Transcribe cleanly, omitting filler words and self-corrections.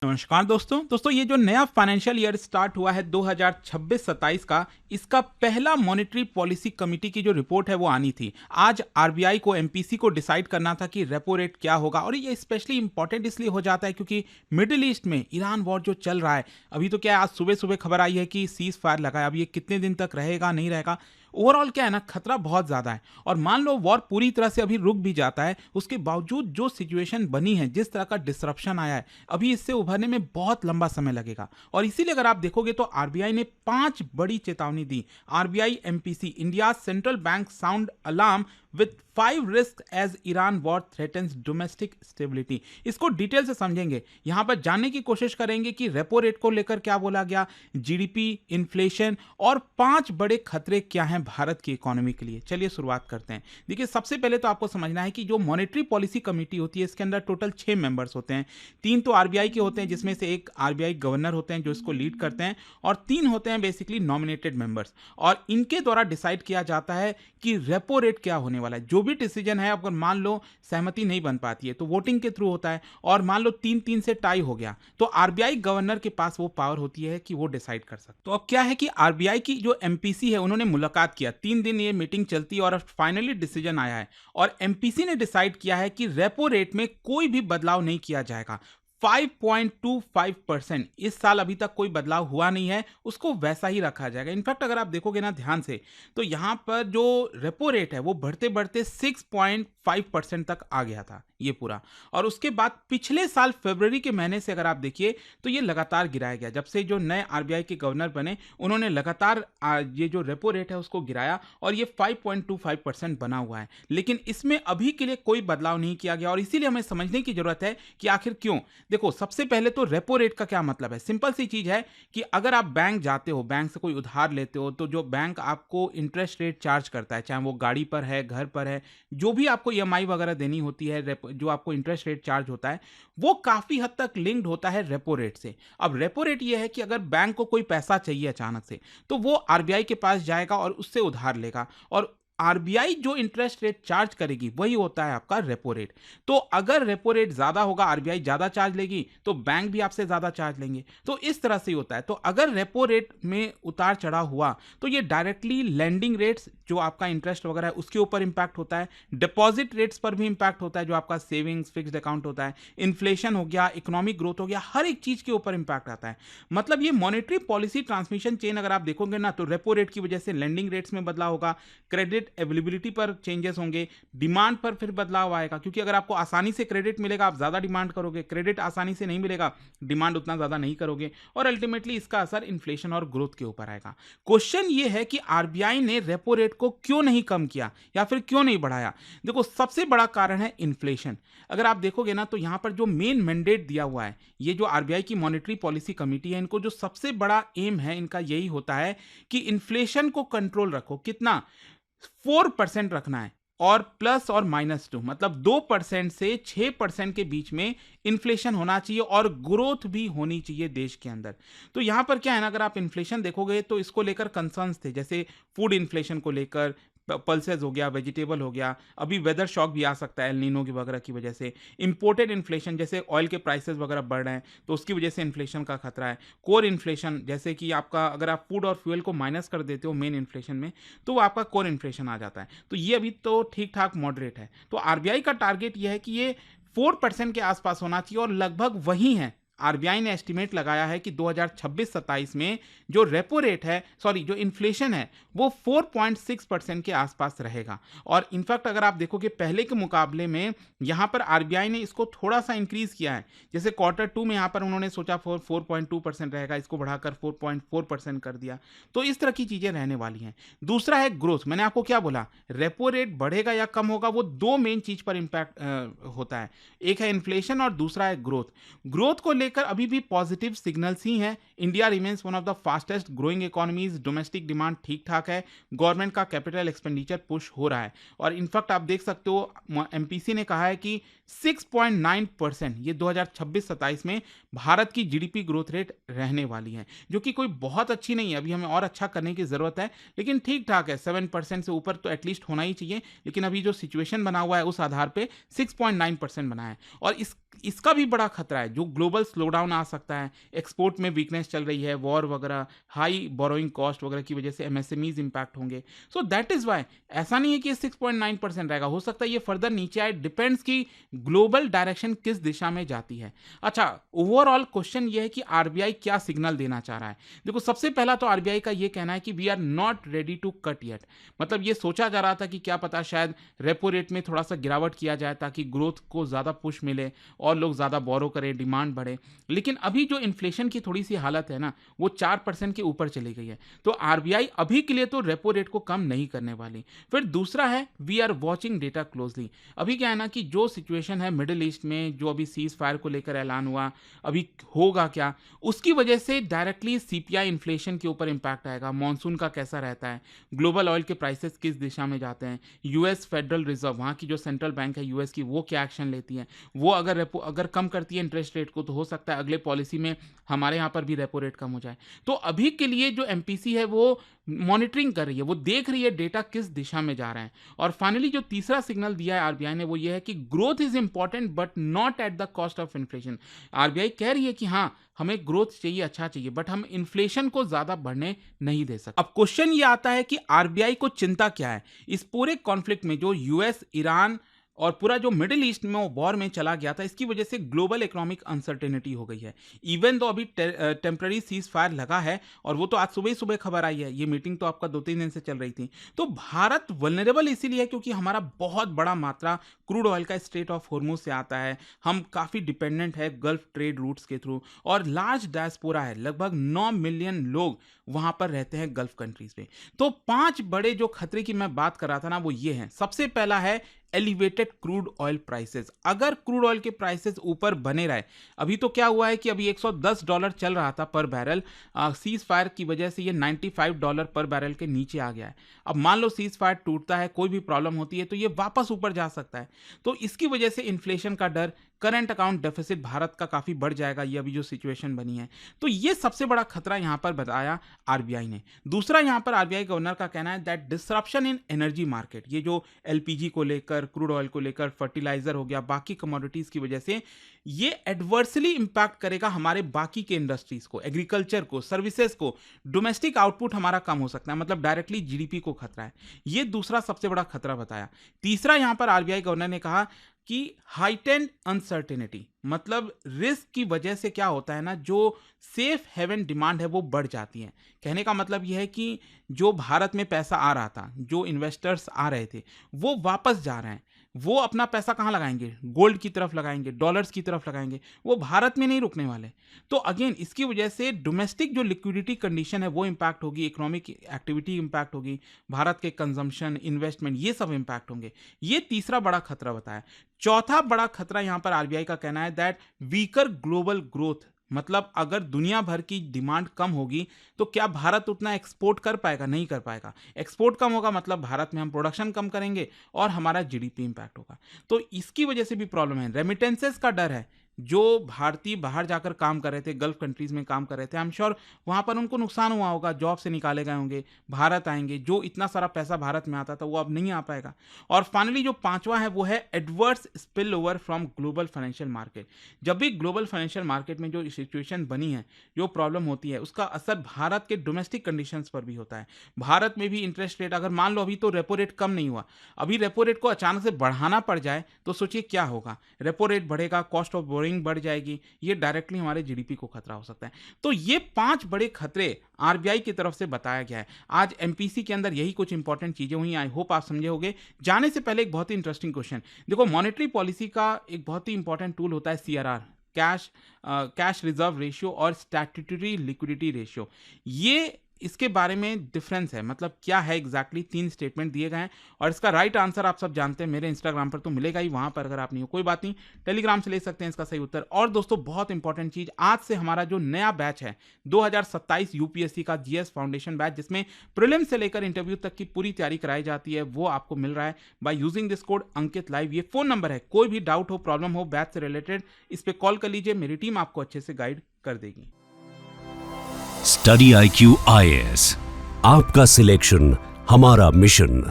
नमस्कार दोस्तों ये जो नया फाइनेंशियल ईयर स्टार्ट हुआ है 2026-27 का, इसका पहला मॉनेटरी पॉलिसी कमेटी की जो रिपोर्ट है वो आनी थी। आज आरबीआई को एमपीसी को डिसाइड करना था कि रेपो रेट क्या होगा, और ये स्पेशली इंपॉर्टेंट इसलिए हो जाता है क्योंकि मिडिल ईस्ट में ईरान वॉर जो चल रहा है, अभी तो क्या है, आज सुबह सुबह खबर आई है कि सीज फायर लगा है। अब ये कितने दिन तक रहेगा नहीं रहेगा, ओवरऑल क्या है ना, खतरा बहुत ज्यादा है। और मान लो वॉर पूरी तरह से अभी रुक भी जाता है, उसके बावजूद जो सिचुएशन बनी है, जिस तरह का डिसरप्शन आया है, अभी इससे उभरने में बहुत लंबा समय लगेगा। और इसीलिए अगर आप देखोगे तो आरबीआई ने 5 बड़ी चेतावनी दी। RBI MPC, India central bank sound alarm with 5 risk as Iran war threatens domestic stability. इसको डिटेल से समझेंगे, यहां पर जानने की कोशिश करेंगे कि रेपो रेट को लेकर क्या बोला गया, जीडीपी, इन्फ्लेशन और 5 बड़े खतरे क्या हैं भारत की इकोनॉमी के लिए। चलिए शुरुआत करते हैं। देखिए, सबसे पहले तो आपको समझना है कि जो मॉनेटरी पॉलिसी कमेटी होती है, इसके अंदर टोटल 6 मेंबर्स होते हैं। 3 तो आरबीआई के होते हैं, जिसमें से एक आरबीआई गवर्नर होते हैं जो इसको लीड करते हैं, और 3 होते हैं बेसिकली नॉमिनेटेड मेंबर्स। और इनके द्वारा डिसाइड किया जाता है कि रेपो रेट क्या होने वाला है। जो भी डिसीजन है, अगर मान लो सहमति नहीं बन पाती है तो वोटिंग के थ्रू होता है, और मान लो 3-3 से टाई हो गया तो आरबीआई गवर्नर के पास वो पावर होती है कि वो डिसाइड कर सकते। तो अब क्या है कि आरबीआई की जो एमपीसी है, उन्होंने मुलाकात किया, 3 दिन ये मीटिंग चलती है और फाइनली डिसीजन आया है। और एमपीसी ने डिसाइड किया है कि रेपो रेट में कोई भी बदलाव नहीं किया जाएगा। 5.25%, इस साल अभी तक कोई बदलाव हुआ नहीं है, उसको वैसा ही रखा जाएगा। इनफैक्ट अगर आप देखोगे ना ध्यान से, तो यहां पर जो रेपो रेट है वो बढ़ते बढ़ते 6.5% तक आ गया था ये पूरा। और उसके बाद पिछले साल फरवरी के महीने से अगर आप देखिए तो ये लगातार गिराया गया। जब से जो नए आरबीआई के गवर्नर बने, उन्होंने लगातार ये जो रेपो रेट है उसको गिराया, और ये 5.25% बना हुआ है। लेकिन इसमें अभी के लिए कोई बदलाव नहीं किया गया, और इसीलिए हमें समझने की जरूरत है कि आखिर क्यों। देखो, सबसे पहले तो रेपो रेट का क्या मतलब है। सिंपल सी चीज है कि अगर आप बैंक जाते हो, बैंक से कोई उधार लेते हो, तो जो बैंक आपको इंटरेस्ट रेट चार्ज करता है, चाहे वो गाड़ी पर है, घर पर है, जो भी आपको ईएमआई वगैरह देनी होती है, जो आपको इंटरेस्ट रेट चार्ज होता है, वो काफी हद तक लिंक्ड होता है रेपो रेट से। अब रेपो रेट ये है कि अगर बैंक को कोई पैसा चाहिए अचानक से, तो वो आरबीआई के पास जाएगा और उससे उधार लेगा, और आरबीआई जो इंटरेस्ट रेट चार्ज करेगी वही होता है आपका रेपो रेट। तो अगर रेपो रेट ज्यादा होगा, आरबीआई ज्यादा चार्ज लेगी, तो बैंक भी आपसे ज्यादा चार्ज लेंगे। तो इस तरह से होता है। तो अगर रेपो रेट में उतार चढ़ाव हुआ तो ये डायरेक्टली लैंडिंग रेट्स, जो आपका इंटरेस्ट वगैरह है, उसके ऊपर इंपैक्ट होता है। डिपॉजिट रेट्स पर भी इंपैक्ट होता है, जो आपका सेविंग्स फिक्स्ड अकाउंट होता है। इन्फ्लेशन हो गया, इकोनॉमिक ग्रोथ हो गया, हर एक चीज के ऊपर इंपैक्ट आता है। मतलब ये मॉनेटरी पॉलिसी ट्रांसमिशन चेन अगर आप देखोगे ना, तो रेपो रेट की वजह से लैंडिंग रेट्स में बदलाव होगा, क्रेडिट अवेलेबिलिटी पर चेंजेस होंगे, डिमांड पर फिर बदलाव आएगा, क्योंकि अगर आपको आसानी से क्रेडिट मिलेगा आप ज्यादा डिमांड करोगे, क्रेडिट आसानी से नहीं मिलेगा डिमांड उतना ज्यादा नहीं करोगे, और अल्टीमेटली इसका असर इन्फ्लेशन और ग्रोथ के ऊपर आएगा। क्वेश्चन ये है कि आरबीआई ने रेपो रेट को क्यों नहीं कम किया या फिर क्यों नहीं बढ़ाया। देखो, सबसे बड़ा कारण है इन्फ्लेशन। अगर आप देखोगे ना, तो यहां पर जो मेन मैंडेट दिया हुआ है, ये जो आरबीआई की मॉनेटरी पॉलिसी कमेटी है, इनको जो सबसे बड़ा एम है इनका यही होता है कि इन्फ्लेशन को कंट्रोल रखो। कितना? 4% रखना है, और प्लस और -2, मतलब 2% से 6% के बीच में इन्फ्लेशन होना चाहिए, और ग्रोथ भी होनी चाहिए देश के अंदर। तो यहां पर क्या है ना, अगर आप इन्फ्लेशन देखोगे तो इसको लेकर कंसर्न्स थे, जैसे फूड इन्फ्लेशन को लेकर, पल्सेस हो गया, वेजिटेबल हो गया, अभी वेदर शॉक भी आ सकता है एल नीनो की वगैरह की वजह से, इंपोर्टेड इन्फ्लेशन जैसे ऑयल के प्राइसेस वगैरह बढ़ रहे हैं तो उसकी वजह से इन्फ्लेशन का खतरा है, कोर इन्फ्लेशन जैसे कि आपका, अगर आप फूड और फ्यूल को माइनस कर देते हो मेन इन्फ्लेशन में, तो वो आपका कोर इन्फ्लेशन आ जाता है। तो ये अभी तो ठीक ठाक मॉडरेट है। तो आरबीआई का टारगेट ये है कि ये 4% के आसपास होना चाहिए, और लगभग वही है। आरबीआई ने एस्टिमेट लगाया है कि 2026-27 में जो रेपो रेट है, सॉरी, जो इन्फ्लेशन है, वो 4.6% के आसपास रहेगा। और इनफैक्ट अगर आप देखोगे पहले के मुकाबले में यहां पर आरबीआई ने इसको थोड़ा सा इंक्रीज किया है। जैसे Q2 में यहां पर उन्होंने सोचा 4.2% रहेगा, इसको बढ़ाकर 4.4% कर दिया। तो इस तरह की चीजें रहने वाली हैं। दूसरा है ग्रोथ। मैंने आपको क्या बोला, रेपो रेट बढ़ेगा या कम होगा, वो 2 मेन चीज पर इंपैक्ट होता है। एक है इन्फ्लेशन और दूसरा है ग्रोथ। ग्रोथ को लेकर अभी भी पॉजिटिव सिग्नल्स ही हैं। India remains one of the fastest growing economies, domestic demand ठीक ठाक है, गवर्नमेंट का कैपिटल एक्सपेंडिचर पुश हो रहा है, और इनफैक्ट आप देख सकते हो एमपीसी ने कहा है कि 6.9% ये 2026-27 में भारत की जीडीपी ग्रोथ रेट रहने वाली है, जो कि कोई बहुत अच्छी नहीं है। अभी हमें और अच्छा करने की जरूरत है, लेकिन ठीक ठाक है। 7% से ऊपर तो एटलीस्ट होना ही चाहिए, लेकिन अभी जो सिचुएशन बना हुआ है उस आधार पे 6.9% बना है। और इसका भी बड़ा खतरा है, जो ग्लोबल स्लो डाउन आ सकता है, एक्सपोर्ट में वीकनेस चल रही है, वॉर वगैरह, हाई बोरोइंग कॉस्ट वगैरह की वजह से एमएसएमईज इंपैक्ट होंगे। सो दैट इज वाई ऐसा नहीं है कि 6.9% रहेगा, हो सकता है ये फर्दर नीचे आए, डिपेंड्स कि ग्लोबल डायरेक्शन किस दिशा में जाती है। अच्छा, ओवरऑल क्वेश्चन ये है कि आरबीआई क्या सिग्नल देना चाह रहा है। देखो, सबसे पहला तो आरबीआई का ये कहना है कि we are not ready to cut yet, मतलब ये सोचा जा रहा था कि क्या पता शायद रेपो रेट में थोड़ा सा गिरावट किया जाए ताकि ग्रोथ को ज़्यादा पुश मिले और लोग ज़्यादा बोरो करें, डिमांड बढ़े। लेकिन अभी जो इन्फ्लेशन की थोड़ी सी हालत है ना, वो 4% के ऊपर चली गई है, तो आरबीआई अभी के लिए तो रेपो रेट को कम नहीं करने वाली। फिर दूसरा है we are watching data closely. अभी क्या है ना कि जो सिचुएशन है मिडिल ईस्ट में, जो अभी सीज फायर को लेकर ऐलान हुआ, अभी होगा क्या, उसकी वजह से डायरेक्टली सीपीआई इन्फ्लेशन के ऊपर इंपैक्ट आएगा। मॉनसून का कैसा रहता है, ग्लोबल ऑयल के प्राइसेस किस दिशा में जाते हैं, यूएस फेडरल रिजर्व, वहाँ की जो सेंट्रल बैंक है यूएस की, वो क्या एक्शन लेती है, वो अगर कम करती है इंटरेस्ट रेट को, तो हो सकता है अगले पॉलिसी में हमारे यहाँ पर भी रेपो रेट कम हो जाए। तो अभी के लिए जो एमपीसी है वो मॉनिटरिंग कर रही है, वो देख रही है डेटा किस दिशा में जा रहा है। और फाइनली जो तीसरा सिग्नल दिया है आरबीआई ने, वो ये है कि growth is important but not at the cost of inflation. RBI कह रही है कि हाँ, हमें ग्रोथ चाहिए, अच्छा चाहिए, बट हम इन्फ्लेशन को ज्यादा बढ़ने नहीं दे सकते। अब क्वेश्चन ये आता है कि आरबीआई को चिंता क्या है इस पूरे कॉन्फ्लिक्ट में, जो यूएस, ईरान और पूरा जो मिडिल ईस्ट में वो वॉर में चला गया था, इसकी वजह से ग्लोबल इकोनॉमिक अनसर्टेनिटी हो गई है। इवन तो अभी टेम्पररी सीज फायर लगा है, और वो तो आज सुबह ही सुबह खबर आई है, ये मीटिंग तो आपका 2-3 दिन से चल रही थी। तो भारत वल्नरेबल इसीलिए है क्योंकि हमारा बहुत बड़ा मात्रा क्रूड ऑयल का स्ट्रेट ऑफ हॉर्मुज से आता है, हम काफ़ी डिपेंडेंट है गल्फ ट्रेड रूट्स के थ्रू, और लार्ज डायस्पोरा है, लगभग 9 मिलियन लोग वहाँ पर रहते हैं गल्फ कंट्रीज में। तो 5 बड़े जो खतरे की मैं बात कर रहा था ना, वो ये हैं। सबसे पहला है एलिवेटेड क्रूड ऑयल प्राइसेस। अगर क्रूड ऑयल के प्राइसेस ऊपर बने रहे, अभी तो क्या हुआ है कि अभी $110 चल रहा था पर बैरल, सीज फायर की वजह से ये $95 पर बैरल के नीचे आ गया है। अब मान लो सीज फायर टूटता है, कोई भी प्रॉब्लम होती है, तो ये वापस ऊपर जा सकता है। तो इसकी वजह से इन्फ्लेशन का डर, करंट अकाउंट डेफिसिट भारत का काफ़ी बढ़ जाएगा, ये अभी जो सिचुएशन बनी है। तो ये सबसे बड़ा खतरा यहाँ पर बताया आरबीआई ने। दूसरा यहाँ पर आरबीआई गवर्नर का कहना है that disruption in energy market, ये जो एलपीजी को लेकर, क्रूड ऑयल को लेकर, फर्टिलाइजर हो गया, बाकी कमोडिटीज की वजह से ये एडवर्सली इंपैक्ट करेगा हमारे बाकी के इंडस्ट्रीज को, एग्रीकल्चर को, सर्विसेज को। डोमेस्टिक आउटपुट हमारा कम हो सकता है, मतलब डायरेक्टली जीडीपी को खतरा है। ये दूसरा सबसे बड़ा खतरा बताया। तीसरा यहाँ पर आरबीआई गवर्नर ने कहा कि हाइटेंड अनसर्टेनिटी, मतलब रिस्क की वजह से क्या होता है ना, जो सेफ हेवन डिमांड है वो बढ़ जाती है। कहने का मतलब यह है कि जो भारत में पैसा आ रहा था, जो इन्वेस्टर्स आ रहे थे, वो वापस जा रहे हैं। वो अपना पैसा कहाँ लगाएंगे? गोल्ड की तरफ लगाएंगे, डॉलर्स की तरफ लगाएंगे, वो भारत में नहीं रुकने वाले। तो अगेन इसकी वजह से डोमेस्टिक जो लिक्विडिटी कंडीशन है वो इंपैक्ट होगी, इकोनॉमिक एक्टिविटी इंपैक्ट होगी, भारत के कंजम्पशन, इन्वेस्टमेंट, ये सब इंपैक्ट होंगे। ये तीसरा बड़ा खतरा बताया। चौथा बड़ा खतरा यहाँ पर आरबीआई का कहना है दैट वीकर ग्लोबल ग्रोथ, मतलब अगर दुनिया भर की डिमांड कम होगी तो क्या भारत उतना एक्सपोर्ट कर पाएगा? नहीं कर पाएगा। एक्सपोर्ट कम होगा मतलब भारत में हम प्रोडक्शन कम करेंगे और हमारा जीडीपी इंपैक्ट होगा। तो इसकी वजह से भी प्रॉब्लम है। रेमिटेंसेस का डर है, जो भारतीय बाहर जाकर काम कर रहे थे, गल्फ कंट्रीज में काम कर रहे थे, आई एम श्योर वहाँ पर उनको नुकसान हुआ होगा, जॉब से निकाले गए होंगे, भारत आएंगे, जो इतना सारा पैसा भारत में आता था वो अब नहीं आ पाएगा। और फाइनली जो पांचवा है वो है adverse spill over from global financial market. जब भी ग्लोबल फाइनेंशियल मार्केट में जो सिचुएशन बनी है, जो प्रॉब्लम होती है, उसका असर भारत के डोमेस्टिक कंडीशंस पर भी होता है। भारत में भी इंटरेस्ट रेट, अगर मान लो अभी तो रेपो रेट कम नहीं हुआ, अभी रेपो रेट को अचानक से बढ़ाना पड़ जाए तो सोचिए क्या होगा। रेपो रेट बढ़ेगा, कॉस्ट ऑफ बोरिंग बढ़ जाएगी, ये डायरेक्टली हमारे जीडीपी को खतरा हो सकता है। तो ये 5 बड़े खतरे आरबीआई की तरफ से बताया गया है। आज एमपीसी के अंदर यही कुछ इंपॉर्टेंट चीजें हुई। आई होप आप समझे होंगे। जाने से पहले एक बहुत ही इंटरेस्टिंग क्वेश्चन देखो, मॉनेटरी पॉलिसी का एक बहुत ही इंपॉर्टेंट टूल होता है सीआरआर, कैश रिजर्व रेशियो और स्टैट्यूटरी लिक्विडिटी रेशियो। ये इसके बारे में डिफरेंस है, मतलब क्या है एग्जैक्टली। 3 स्टेटमेंट दिए गए हैं और इसका राइट आंसर आप सब जानते हैं, मेरे इंस्टाग्राम पर तो मिलेगा ही, वहां पर अगर आप नहीं हो कोई बात नहीं, टेलीग्राम से ले सकते हैं इसका सही उत्तर। और दोस्तों बहुत इंपॉर्टेंट चीज, आज से हमारा जो नया बैच है 2027 यूपीएससी का जीएस फाउंडेशन बैच, जिसमें प्रीलिम से लेकर इंटरव्यू तक की पूरी तैयारी कराई जाती है, वो आपको मिल रहा है by using this code Ankit live. ये फोन नंबर है, कोई भी डाउट हो, प्रॉब्लम हो बैच से रिलेटेड, इस पर कॉल कर लीजिए, मेरी टीम आपको अच्छे से गाइड कर देगी। स्टडी IQ IAS, आपका सिलेक्शन हमारा मिशन।